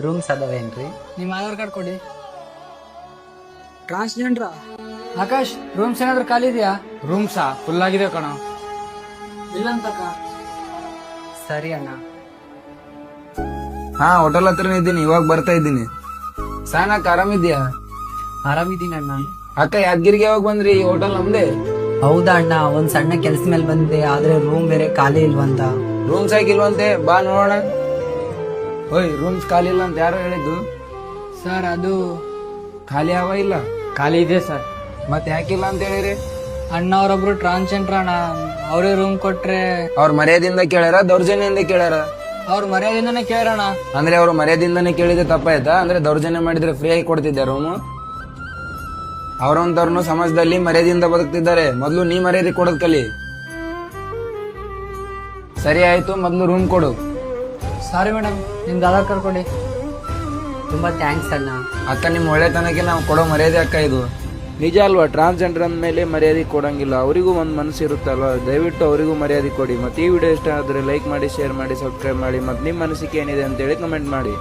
Rooms ಅದಾವೇನ್ರಿ? ನಿಮ್ಮ Aadhaar card ಕೊಡಿ. ಟ್ರಾನ್ಸ್ಜೆಂಡ್ರಾ? ಆಕಾಶ್, ರೂಮ್ಸ್ ಏನಾದ್ರು ಖಾಲಿ ಇದೆಯಾ? ರೂಮ್ಸಾ ಫುಲ್ ಆಗಿದೆ ಕಣ. ಇಲ್ಲಂತಕ್ಕ. ಸರಿ ಅಣ್ಣ. ಹಾ, ಹೋಟೆಲ್ ಹತ್ರನೇ ಇದ್ದೀನಿ, ಇವಾಗ ಬರ್ತಾ ಇದ್ದೀನಿ. ಸಾನಕ್ ಆರಾಮಿದ್ಯಾ? ಆರಾಮಿದ್ದೀನಿ ಅಣ್ಣ. ಅಕ್ಕ, ಯಾದಗಿರಿಗೆ ಯಾವಾಗ ಬಂದ್ರಿ? ಈ ಹೋಟೆಲ್ ನಮ್ದೇ. ಹೌದಾ ಅಣ್ಣ, ಒಂದ್ ಸಣ್ಣ ಕೆಲ್ಸ ಮೇಲೆ ಬಂದೆ, ಆದ್ರೆ ರೂಮ್ ಬೇರೆ ಖಾಲಿ ಇಲ್ವಂತ. ರೂಮ್ಸ್ ಆಗಿಲ್ವಂತೆ, ಬಾ ನೋಡೋಣ. ಓಯ್, ರೂಮ್ಸ್ ಖಾಲಿ ಇಲ್ಲ ಅಂತ ಯಾರು ಹೇಳಿದ್ದು? ಸರ್ ಅದು ಖಾಲಿ ಅವ ಇಲ್ಲ? ಖಾಲಿ ಇದೆ ಸರ್. ಮತ್ತೆ ಯಾಕಿಲ್ಲ ಅಂತ ಹೇಳಿರಿ? ಅಣ್ಣ ಅವರೊಬ್ರು ಟ್ರಾನ್ಸ್ಜೆಂಡರ್ ಅಣ್ಣ, ಅವರೇ ರೂಮ್ ಕೊಟ್ರೆ. ಅವ್ರ ಮರ್ಯಾದೆಯಿಂದ ಕೇಳ್ಯಾರ, ದೌರ್ಜನ್ಯದಿಂದ ಕೇಳ್ಯಾರ? ಅವ್ರ ಮರ್ಯಾದೆಯಿಂದನೇ ಕೇಳೋಣ. ಅಂದ್ರೆ ಅವ್ರು ಮರ್ಯಾದೆಯಿಂದನೇ ಕೇಳಿದ್ರೆ ತಪ್ಪಾಯ್ತಾ? ಅಂದ್ರೆ ದೌರ್ಜನ್ಯ ಮಾಡಿದ್ರೆ ಫ್ರೀ ಆಗಿ ಕೊಡ್ತಿದ್ದೆ ರೂಮು? ಅವ್ರಂತವ್ರನ್ನು ಸಮಾಜದಲ್ಲಿ ಮರ್ಯಾದೆಯಿಂದ ಬದುಕ್ತಿದ್ದಾರೆ. ಮೊದ್ಲು ನೀ ಮರ್ಯಾದೆ ಕೊಡೋದ್ ಕಲಿ. ಸರಿ ಆಯ್ತು, ಮೊದ್ಲು ರೂಮ್ ಕೊಡು. ಸಾರಿ ಮೇಡಮ್, ನಿಮ್ದು ಆಧಾರ್ ಕಾರ್ಡ್ ಕೊಡಿ. ತುಂಬಾ ಥ್ಯಾಂಕ್ಸ್ ಅಣ್ಣ. ಅಕ್ಕ, ನಿಮ್ ಒಳ್ಳೆತನಕ್ಕೆ ನಾವು ಕೊಡೋ ಮರ್ಯಾದೆ ಅಕ್ಕ ಇದು. ನಿಜ ಅಲ್ವಾ? ಟ್ರಾನ್ಸ್ಜೆಂಡರ್ ಅಂದಮೇಲೆ ಮರ್ಯಾದೆ ಕೊಡಂಗಿಲ್ಲ. ಅವರಿಗೂ ಒಂದು ಮನಸ್ಸು ಇರುತ್ತಲ್ವಾ? ದಯವಿಟ್ಟು ಅವರಿಗೂ ಮರ್ಯಾದೆ ಕೊಡಿ. ಮತ್ತು ಈ ವಿಡಿಯೋ ಇಷ್ಟ ಆದರೆ ಲೈಕ್ ಮಾಡಿ, ಶೇರ್ ಮಾಡಿ, ಸಬ್ಸ್ಕ್ರೈಬ್ ಮಾಡಿ. ಮತ್ತು ನಿಮ್ಮ ಅನಿಸಿಕೆ ಏನಿದೆ ಅಂತೇಳಿ ಕಮೆಂಟ್ ಮಾಡಿ.